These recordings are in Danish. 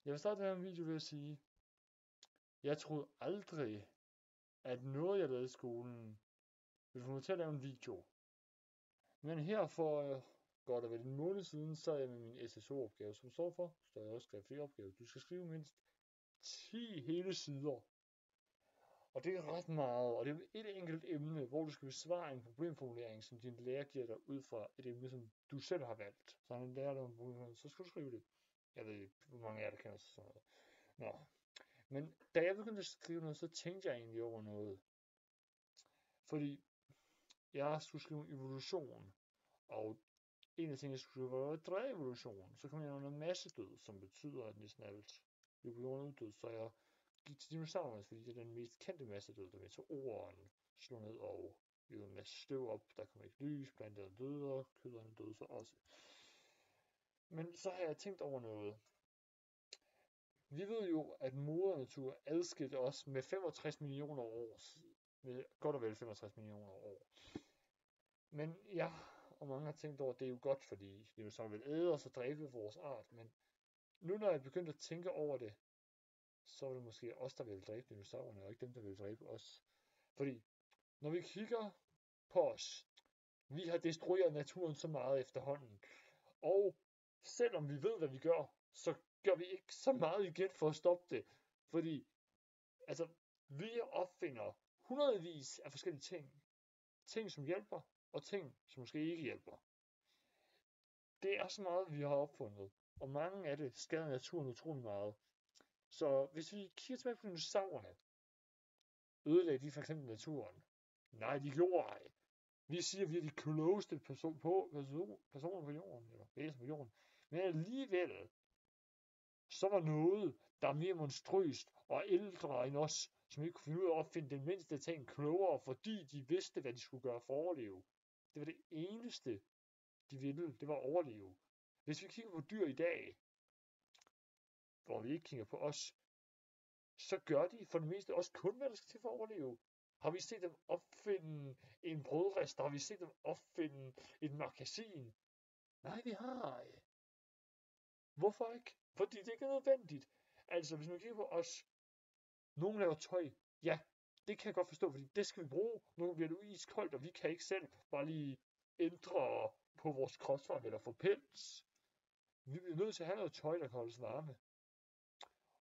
Jeg vil starte den her video ved at sige, jeg troede aldrig, at noget jeg lavede i skolen, ville få mig til at lave en video. Men her for godt og vel en måned siden, så er jeg med min SSO-opgave, som står for, så jeg også skrevet opgave. Du skal skrive mindst 10 hele sider. Og det er ret meget, og det er et enkelt emne, hvor du skal besvare en problemformulering, som din lærer giver dig ud fra et emne, som du selv har valgt. Så han lærer dig om problemformulering, så skal du skrive det. Jeg ved ikke, hvor mange af jer, der kender sig sådan noget. Nå. Men da jeg begyndte at skrive noget, så tænkte jeg egentlig over noget. Fordi jeg skulle skrive en evolution, og en af tingene, jeg skulle skrive, var drærevolution. Så kom jeg under massedød, som betyder, at næsten alt blev på jorden uddød. Så jeg gik til dinosaurerne, fordi det er den mest kendte massedød, der meteoren slog ned og gjorde en masse støv op. Der kom ikke lys, planterne døde, og køderne døde så også. Men så har jeg tænkt over noget. Vi ved jo, at moder natur adskilte os med 65 millioner år. Med godt og vel 65 millioner år. Men jeg og mange har tænkt over, at det er jo godt, fordi det er jo så vil æde os og dræbe vores art. Men nu når jeg begyndte at tænke over det, så er det måske os, der vil dræbe dinosaurerne, og ikke dem, der vil dræbe os. Fordi når vi kigger på os, vi har destrueret naturen så meget efterhånden. Og selvom vi ved, hvad vi gør, så gør vi ikke så meget igen for at stoppe det. Fordi altså, vi opfinder hundredvis af forskellige ting. Ting, som hjælper, og ting, som måske ikke hjælper. Det er så meget, vi har opfundet. Og mange af det skader naturen utrolig meget. Så hvis vi kigger tilbage på dinosaurerne, ødelagde de for eksempel naturen? Nej, de gjorde ej. Vi siger, at vi er de klogeste personer på jorden, eller væsener på jorden. Men alligevel, så var noget, der er mere monstrøst og ældre end os, som ikke kunne finde ud af at opfinde den mindste ting klogere, fordi de vidste, hvad de skulle gøre for at overleve. Det var det eneste, de ville, det var at overleve. Hvis vi kigger på dyr i dag, hvor vi ikke kigger på os, så gør de for det meste også kun, hvad der skal til for at overleve. Har vi set dem opfinde en brødrest? Har vi set dem opfinde et magasin? Nej, vi har ej. Hvorfor ikke? Fordi det ikke er nødvendigt. Altså, hvis man kigger på os, nogen laver tøj. Ja, det kan jeg godt forstå, fordi det skal vi bruge. Nu bliver det iskoldt, og vi kan ikke selv bare lige ændre på vores kropsform eller få pels. Vi bliver nødt til at have noget tøj, der kan holdes varme.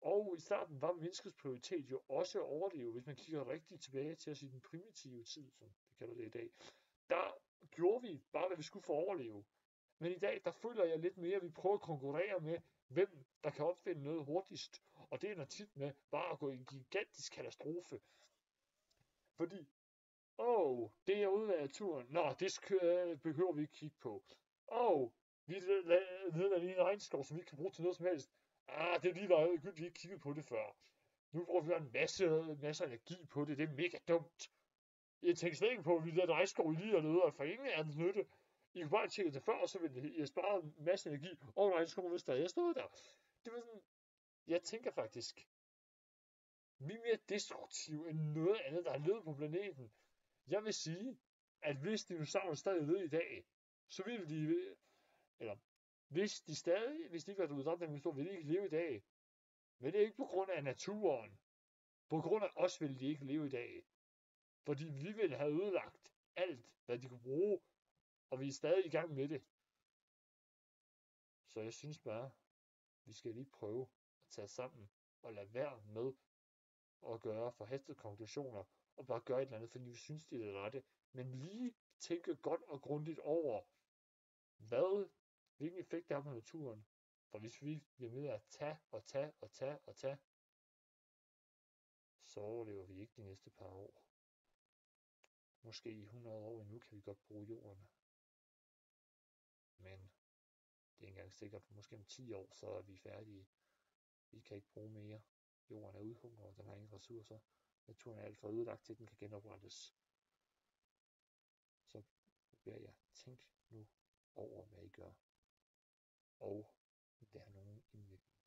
Og i starten var menneskets prioritet jo også at overleve, hvis man kigger rigtig tilbage til at sige den primitive tid, som vi kalder det i dag. Der gjorde vi bare, hvad vi skulle for at overleve. Men i dag, der føler jeg lidt mere, at vi prøver at konkurrere med, hvem der kan opfinde noget hurtigst. Og det ender tit med bare at gå i en gigantisk katastrofe. Fordi, det er ude af naturen. Nå, det behøver vi ikke kigge på. Vi nedlader lige en regnskov, som vi ikke kan bruge til noget som helst. Det er lige der, vi ikke kigget på det før. Nu bruger vi en masse energi på det. Det er mega dumt. Jeg tænker slet ikke på, at vi lader regnskov lige dernede, og for ingen er det nytte. I kunne bare tjekke det før, og så ville jeg spare en masse energi, og regnskoven vil stadig stå der. Det var sådan, jeg tænker faktisk, vi er mere destruktive end noget andet, der har levet på planeten. Jeg vil sige, at hvis dinosaurer stadig levede i dag, så ville de, eller hvis de ikke var blevet dræbt af dinosaur, ville de ikke leve i dag. Men det er ikke på grund af naturen. På grund af os ville de ikke leve i dag. Fordi vi ville have ødelagt alt, hvad de kunne bruge, og vi er stadig i gang med det. Så jeg synes bare, vi skal lige prøve at tage sammen og lade være med at gøre forhastede konklusioner, og bare gøre et eller andet, fordi vi synes, det er det rette. Men lige tænke godt og grundigt over, hvilken effekt det har på naturen. For hvis vi bliver med at tage, så overlever vi ikke de næste par år. Måske i 100 år endnu kan vi godt bruge jorden. Men det er ikke engang sikkert, måske om 10 år, så er vi færdige. Vi kan ikke bruge mere. Jorden er udhungret, og den har ingen ressourcer. Naturen er alt for ødelagt til, den kan genoprettes. Så beder jeg, tænk nu over, hvad I gør. Og lær nogen indvirkning.